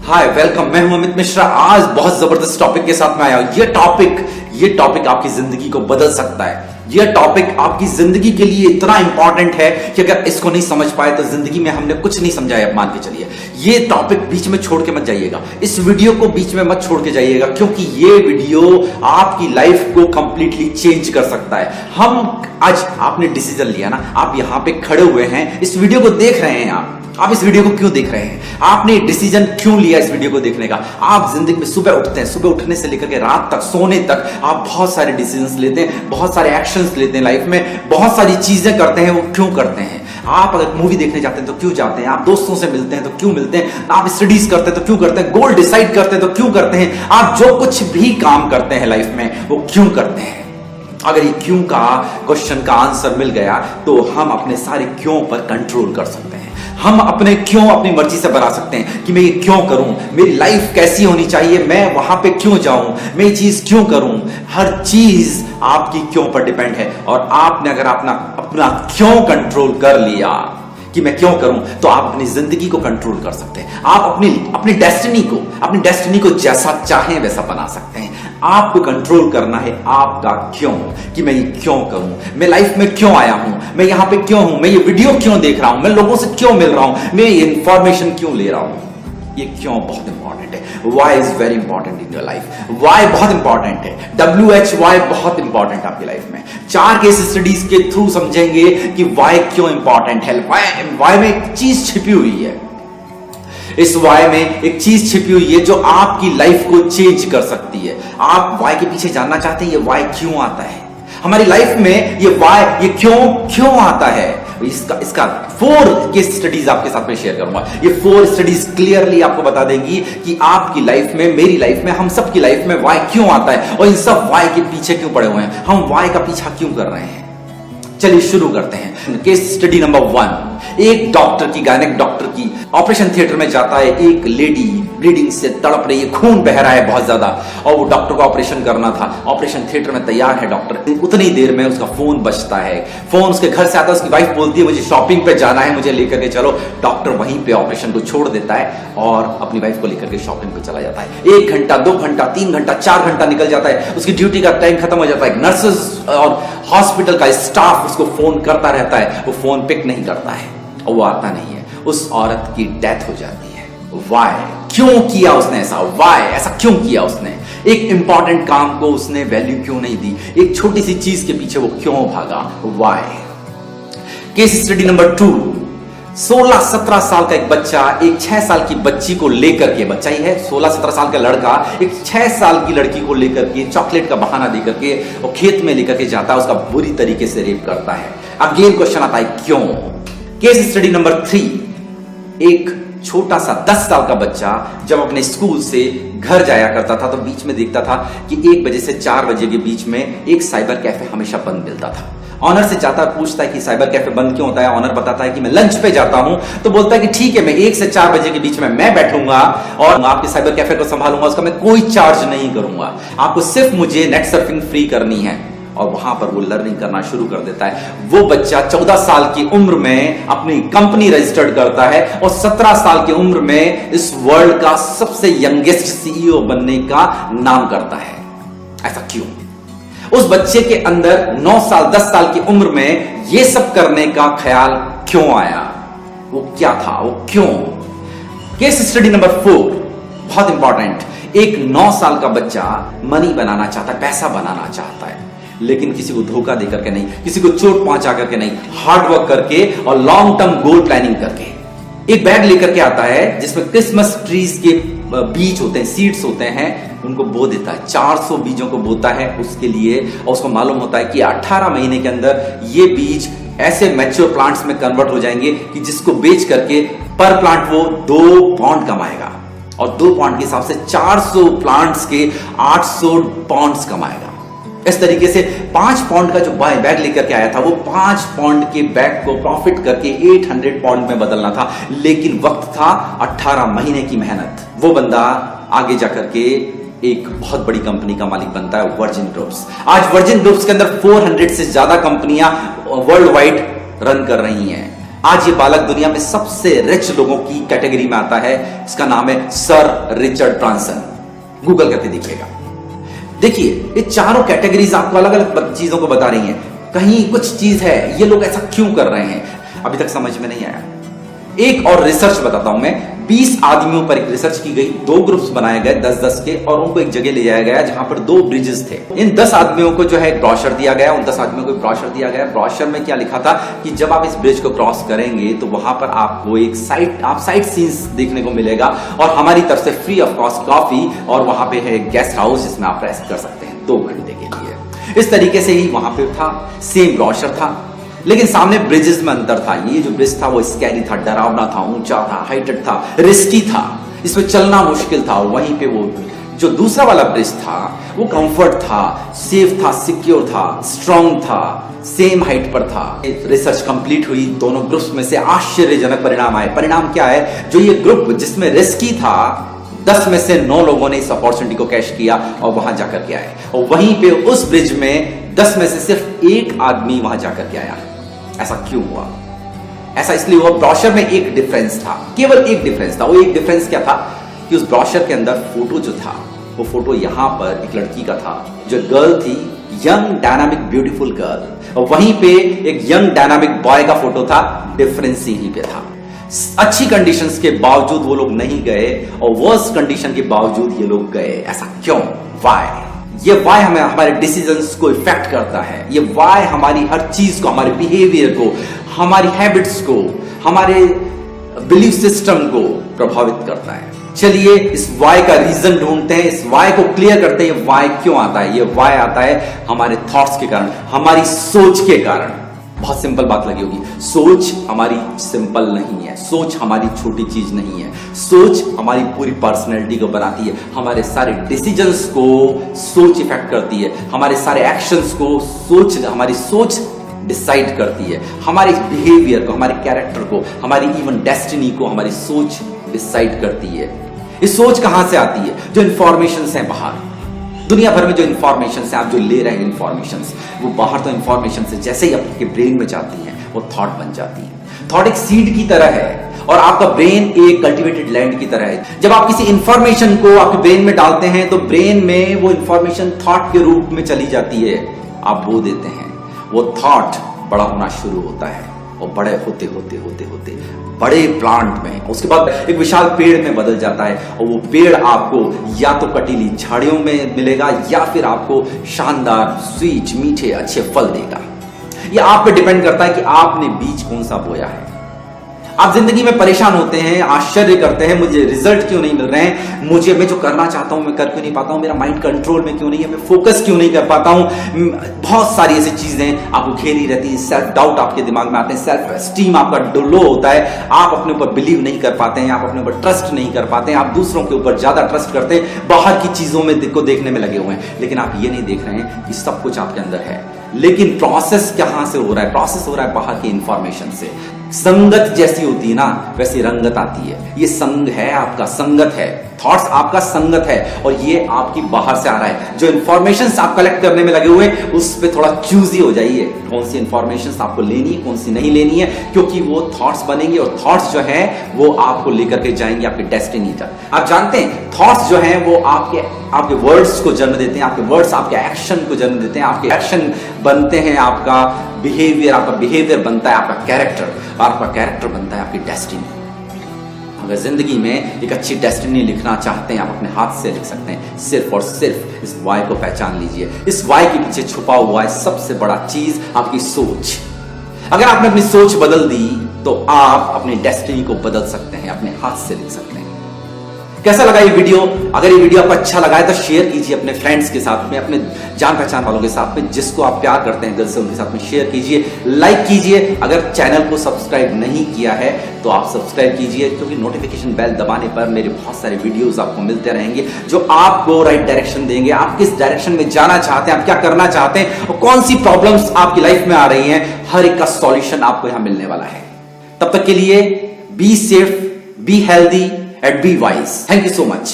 Hi welcome, मैं हूं अमित मिश्रा। आज बहुत जबरदस्त टॉपिक के साथ में आया हूं। ये टॉपिक आपकी जिंदगी को बदल सकता है। यह टॉपिक आपकी जिंदगी के लिए इतना इंपॉर्टेंट है कि अगर इसको नहीं समझ पाए तो जिंदगी में हमने कुछ नहीं समझा है, मान के चलिए। ये टॉपिक बीच में छोड़ के मत जाइएगा, इस वीडियो को बीच में मत छोड़ के जाइएगा, क्योंकि ये वीडियो आपकी लाइफ को कंप्लीटली चेंज कर सकता है। आज आपने डिसीजन लिया ना, आप यहां पे खड़े हुए हैं, इस वीडियो को देख रहे हैं। आप इस वीडियो को क्यों देख रहे हैं? आपने डिसीजन क्यों लिया इस वीडियो को देखने का? आप जिंदगी में सुबह उठते हैं, सुबह उठने से लेकर के रात तक सोने तक आप बहुत सारे डिसीजंस लेते हैं, बहुत सारे एक्शंस लेते हैं लाइफ में, बहुत सारी चीजें करते हैं। वो क्यों करते हैं? आप अगर मूवी देखने जाते हैं तो क्यों जाते हैं? आप दोस्तों से मिलते हैं तो क्यों मिलते हैं? आप स्टडीज करते हैं तो क्यों करते हैं? गोल डिसाइड करते हैं तो क्यों करते हैं? आप जो कुछ भी काम करते हैं लाइफ में वो क्यों करते हैं? अगर ये क्यों का क्वेश्चन का आंसर मिल गया तो हम अपने सारे क्यों पर कंट्रोल कर सकते हैं। हम अपने क्यों अपनी मर्जी से बना सकते हैं कि मैं ये क्यों करूं, मेरी लाइफ कैसी होनी चाहिए, मैं वहां पे क्यों जाऊं, मैं ये चीज क्यों करूं। हर चीज आपकी क्यों पर डिपेंड है। और आपने अगर अपना क्यों कंट्रोल कर लिया कि मैं क्यों करूं, तो आप अपनी जिंदगी को कंट्रोल कर सकते हैं। आप अपनी डेस्टिनी को जैसा चाहें वैसा बना सकते हैं। आपको कंट्रोल करना है आपका क्यों, कि मैं ये क्यों करूं, मैं लाइफ में क्यों आया हूं, मैं यहां पे क्यों हूं, मैं ये वीडियो क्यों देख रहा हूं, मैं लोगों से क्यों मिल रहा हूं, मैं ये इंफॉर्मेशन क्यों ले रहा हूं। ये क्यों बहुत इंपॉर्टेंट है। Why is very important in your life. Why बहुत इंपॉर्टेंट है। WHY बहुत इंपॉर्टेंट है आपकी लाइफ में। 4 केस स्टडीज के थ्रू समझेंगे कि वाई क्यों इंपॉर्टेंट है। वाई में एक चीज छिपी हुई है। इस वाई में एक चीज छिपी हुई है जो आपकी लाइफ को चेंज कर सकती है। आप वाई के पीछे जानना चाहते हैं ये वाई क्यों आता है हमारी लाइफ में, ये वाई ये क्यों आता है। इसका 4 केस स्टडीज आपके साथ में शेयर करूंगा। ये 4 स्टडीज क्लियरली आपको बता देंगी कि आपकी लाइफ में, मेरी लाइफ में, हम सब की लाइफ में वाई क्यों आता है और इन सब वाई के पीछे क्यों पड़े हुए हैं, हम वाई का पीछा क्यों कर रहे हैं। चलिए शुरू करते हैं। Case study number 1। एक डॉक्टर की, गायनेक डॉक्टर की, ऑपरेशन थिएटर में जाता है। एक लेडी ब्लीडिंग से तड़प रही है, खून बह रहा है बहुत ज्यादा, और वो डॉक्टर को ऑपरेशन करना था। ऑपरेशन थिएटर में तैयार है डॉक्टर। उतनी देर में उसका फोन बजता है। फोन उसके घर से आता है। उसकी वाइफ बोलती है मुझे शॉपिंग पे जाना है, मुझे लेकर के चलो। डॉक्टर वहीं पे ऑपरेशन को छोड़ देता है और अपनी वाइफ को लेकर के शॉपिंग पे चला जाता है। 1 घंटा, 2 घंटा, 3 घंटा, 4 घंटा निकल जाता है। उसकी ड्यूटी का टाइम खत्म हो जाता है। नर्सेस और हॉस्पिटल का स्टाफ उसको फोन करता रहता है, वो फोन पिक नहीं करता है और वो आता नहीं है। उस औरत की डेथ हो जाती है। वाई? क्यों किया उसने ऐसा? वाई? ऐसा क्यों किया उसने? एक इंपॉर्टेंट काम को उसने वैल्यू क्यों नहीं दी? एक छोटी सी चीज के पीछे वो क्यों भागा? वाई? Case study number 2। 16-17 साल का एक बच्चा एक 6 साल की बच्ची को लेकर के, बच्चा ही है, 16-17 साल का लड़का एक 6 साल की लड़की को लेकर के चॉकलेट का बहाना देकर के और खेत में लेकर के जाता है, उसका बुरी तरीके से रेप करता है। अगेन क्वेश्चन आता है क्यों? Case study number 3। एक छोटा सा 10 साल का बच्चा जब अपने स्कूल से घर जाया करता था तो बीच में देखता था कि 1 बजे से 4 बजे के बीच में एक साइबर कैफे हमेशा बंद मिलता था। ऑनर से जाता है, पूछता है कि साइबर कैफे बंद क्यों होता है। ऑनर बताता है कि मैं लंच पे जाता हूं। तो बोलता है कि ठीक है, मैं 1 से 4 बजे के बीच में मैं बैठूंगा और आपके साइबर कैफे को संभालूंगा, उसका मैं कोई चार्ज नहीं करूंगा, आपको सिर्फ मुझे नेट सर्फिंग फ्री करनी है। और वहां पर वो लर्निंग करना शुरू कर देता है। वो बच्चा 14 साल की उम्र में अपनी कंपनी रजिस्टर्ड करता है और 17 साल की उम्र में इस वर्ल्ड का सबसे यंगेस्ट CEO बनने का नाम करता है। ऐसा क्यों? उस बच्चे के अंदर 9 साल 10 साल की उम्र में ये सब करने का ख्याल क्यों आया? वो क्या था? वो क्यों? केस स्टडी नंबर 4 बहुत इंपॉर्टेंट। एक 9 साल का बच्चा मनी बनाना चाहता है, पैसा बनाना चाहता है, लेकिन किसी को धोखा देकर के नहीं, किसी को चोट पहुंचा करके नहीं, हार्ड वर्क करके और लॉन्ग टर्म गोल प्लानिंग करके एक बैग लेकर के आता है जिसमें क्रिसमस ट्रीज के बीज होते हैं, सीड्स होते हैं, उनको बो देता है। 400 बीजों को बोता है उसके लिए, और उसको मालूम होता है कि 18 महीने के अंदर ये बीज ऐसे मैच्योर प्लांट्स में कन्वर्ट हो जाएंगे कि जिसको बेच करके पर प्लांट वो 2 पाउंड कमाएगा, और 2 पाउंड के हिसाब से 400 प्लांट्स के 800 पाउंड्स कमाएगा। इस तरीके से 5 पाउंड का जो बैग लेकर के आया था, वो 5 पाउंड के बैग को प्रॉफिट करके 800 पाउंड में बदलना था, लेकिन वक्त था 18 महीने की मेहनत। वो बंदा आगे जाकर के एक बहुत बड़ी कंपनी का मालिक बनता है, वर्जिन ग्रुप्स। आज वर्जिन ग्रुप्स के अंदर 400 से ज्यादा कंपनियां वर्ल्ड वाइड रन कर रही हैं। आज ये बालक दुनिया में सबसे रिच लोगों की कैटेगरी में आता है। इसका नाम है सर रिचर्ड ब्रांसन। गूगल करके देखिएगा। देखिए, ये चारों कैटेगरीज आपको अलग अलग चीजों को बता रही हैं। कहीं कुछ चीज है, ये लोग ऐसा क्यों कर रहे हैं, अभी तक समझ में नहीं आया। एक और रिसर्च बताता हूं मैं। 20 आदमियों पर एक रिसर्च की गई, 2 ग्रुप्स बनाए गए 10-10 के, और उनको एक जगह ले जाया गया जहां पर 2 ब्रिजेस थे। इन 10 आदमियों को जो है एक ब्रोशर दिया गया। उन 10 आदमियों को एक ब्रोशर दिया गया। ब्रोशर में क्या लिखा था कि जब आप इस ब्रिज को क्रॉस करेंगे तो वहां पर आपको एक साइट सीन्स देखने को मिलेगा, और हमारी तरफ से फ्री ऑफ कॉस्ट कॉफी, और वहां पे है एक गेस्ट हाउस जिसमें आप रेस्ट कर सकते हैं 2 घंटे के लिए। इस तरीके से ही वहां पे था, सेम ब्रोशर था, लेकिन सामने ब्रिजेस में अंतर था। ये जो ब्रिज था वो स्कैरी था, डरावना था, ऊंचा था, हाइटेड था, रिस्की था, इसमें चलना मुश्किल था। वहीं पे वो जो दूसरा वाला ब्रिज था वो कंफर्ट था, सेफ था, सिक्योर था, स्ट्रांग था, सेम हाइट पर था। रिसर्च कंप्लीट हुई, दोनों ग्रुप्स में से आश्चर्यजनक परिणाम आए। परिणाम क्या है, जो ये ग्रुप जिसमें रिस्की था, 10 में से 9 लोगों ने इस अपॉर्चुनिटी को कैश किया और वहां जाकर के आए। और वहीं पे उस ब्रिज में 10 में से सिर्फ 1 आदमी वहां जाकर के आया। ऐसा क्यों हुआ? ऐसा इसलिए हुआ, ब्रोशर में एक डिफरेंस था, केवल एक डिफरेंस था। वो एक डिफरेंस क्या था कि उस ब्रोशर के अंदर फोटो जो था, वो फोटो यहां पर एक लड़की का था, जो गर्ल थी, यंग डायनामिक ब्यूटीफुल गर्ल, और वहीं पे एक यंग डायनामिक बॉय का फोटो था। डिफरेंस यहीं पे था। अच्छी कंडीशंस के बावजूद वो लोग नहीं गए, और वर्स्ट कंडीशन के बावजूद ये लोग गए। ऐसा क्यों? वाई? ये वाई हमें हमारे डिसीजंस को इफेक्ट करता है। ये वाई हमारी हर चीज को, हमारे बिहेवियर को, हमारी हैबिट्स को, हमारे बिलीफ सिस्टम को प्रभावित करता है। चलिए इस वाई का रीजन ढूंढते हैं, इस वाई को क्लियर करते हैं। ये वाई क्यों आता है? ये वाई आता है हमारे थॉट्स के कारण, हमारी सोच के कारण। बहुत सिंपल बात लगी होगी, सोच हमारी सिंपल नहीं है, सोच हमारी छोटी चीज नहीं है, सोच हमारी पूरी पर्सनैलिटी को बनाती है। हमारे सारे डिसीजंस को सोच इफेक्ट करती है, हमारे सारे एक्शंस को हमारी सोच डिसाइड करती है, हमारे बिहेवियर को, हमारे कैरेक्टर को, हमारी इवन डेस्टिनी को हमारी सोच डिसाइड करती है। ये सोच कहां से आती है? जो इंफॉर्मेशन है बाहर, दुनिया भर में जो इंफॉर्मेशन है, आप जो ले रहे हैं इंफॉर्मेशन, वो बाहर तो इंफॉर्मेशन से जैसे ही आपके ब्रेन में जाती है वो थॉट बन जाती है। थॉट एक सीड की तरह है और आपका ब्रेन एक कल्टीवेटेड लैंड की तरह है। जब आप किसी इंफॉर्मेशन को आपके ब्रेन में डालते हैं तो ब्रेन में वो इंफॉर्मेशन थॉट के रूप में चली जाती है, आप बो देते हैं, वो थॉट बड़ा होना शुरू होता है, और बड़े होते होते होते होते बड़े प्लांट में, उसके बाद एक विशाल पेड़ में बदल जाता है, और वो पेड़ आपको या तो कटीली झाड़ियों में मिलेगा या फिर आपको शानदार स्वीट मीठे अच्छे फल देगा। ये आप पे डिपेंड करता है कि आपने बीज कौन सा बोया है। आप जिंदगी में परेशान होते हैं, आश्चर्य करते हैं, मुझे रिजल्ट क्यों नहीं मिल रहे हैं, मुझे मैं जो करना चाहता हूं मैं कर क्यों नहीं पाता हूं, मेरा माइंड कंट्रोल में क्यों नहीं है, मैं फोकस क्यों नहीं कर पाता हूं। बहुत सारी ऐसी चीजें आपको घेरी रहती है, सेल्फ डाउट आपके दिमाग में आते हैं, सेल्फ एस्टीम आपका लो होता है, आप अपने ऊपर बिलीव नहीं कर पाते हैं, आप अपने ऊपर ट्रस्ट नहीं कर पाते हैं, आप दूसरों के ऊपर ज्यादा ट्रस्ट करते हैं, बाहर की चीजों में को देखने में लगे हुए हैं, लेकिन आप ये नहीं देख रहे हैं कि सब कुछ आपके अंदर है। लेकिन प्रोसेस कहां से हो रहा है? प्रोसेस हो रहा है बाहर की इंफॉर्मेशन से। संगत जैसी होती है ना, वैसी रंगत आती है। ये संग है आपका, संगत है, थॉट्स आपका संगत है, और ये आपकी बाहर से आ रहा है। जो इंफॉर्मेशन आप कलेक्ट करने में लगे हुए हैं उस पर थोड़ा चूजी हो जाइए, कौन सी इंफॉर्मेशन आपको लेनी है, कौन सी नहीं लेनी है, क्योंकि वो थॉट्स बनेंगे, और थॉट्स जो है वो आपको लेकर के जाएंगे आपकी डेस्टिनी तक। आप जानते हैं थॉट्स जो है वो आपके वर्ड्स को जन्म देते हैं, आपके वर्ड्स आपके एक्शन को जन्म देते हैं, आपके एक्शन बनते हैं आपका बिहेवियर, आपका बिहेवियर बनता है आपका कैरेक्टर, आपका कैरेक्टर बनता है आपकी डेस्टिनी। अगर जिंदगी में एक अच्छी डेस्टिनी लिखना चाहते हैं, आप अपने हाथ से लिख सकते हैं। सिर्फ और सिर्फ इस वाई को पहचान लीजिए। इस वाई के पीछे छुपा हुआ है सबसे बड़ा चीज आपकी सोच। अगर आपने अपनी सोच बदल दी तो आप अपनी डेस्टिनी को बदल सकते हैं, अपने हाथ से लिख सकते हैं। कैसा लगा ये वीडियो? अगर ये वीडियो आपको अच्छा लगा है तो शेयर कीजिए अपने फ्रेंड्स के साथ में, अपने जान पहचान वालों के साथ में, जिसको आप प्यार करते हैं दिल से, उनके साथ में शेयर कीजिए, लाइक कीजिए। अगर चैनल को सब्सक्राइब नहीं किया है तो आप सब्सक्राइब कीजिए, क्योंकि नोटिफिकेशन बेल दबाने पर मेरे बहुत सारे वीडियोस आपको मिलते रहेंगे जो आपको राइट डायरेक्शन देंगे। आप किस डायरेक्शन में जाना चाहते हैं, आप क्या करना चाहते हैं, और कौन सी प्रॉब्लम्स आपकी लाइफ में आ रही हैं, हर एक का सॉल्यूशन आपको यहां मिलने वाला है। तब तक के लिए be safe, be healthy and be wise. Thank you so much.